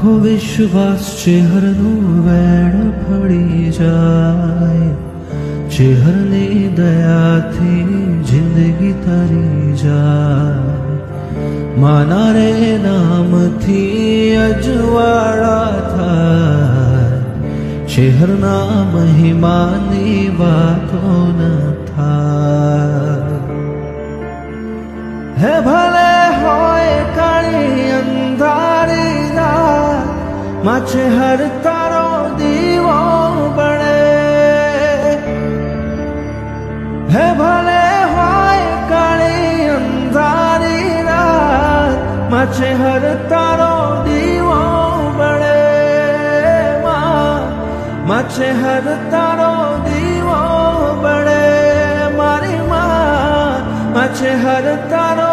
આખો વિશ્વાસ ચેહરનું વેણ ફળી જાય, ચેહરની દયાથી જિંદગી તરી જાય. માના રે નામથી અજવાળા થાય, ચેહરના મહિમાની વાતો ન થાય. હે ભલે હોય કાળી અંધારી રાત, માં ચેહર તારો દીવો બળે. હે ભલે હોય કાળી અંધારી રાત, માં ચેહર તારો દીવો બળે. માં ચેહર તારો દીવો બળે. મારી માં ચેહર તારો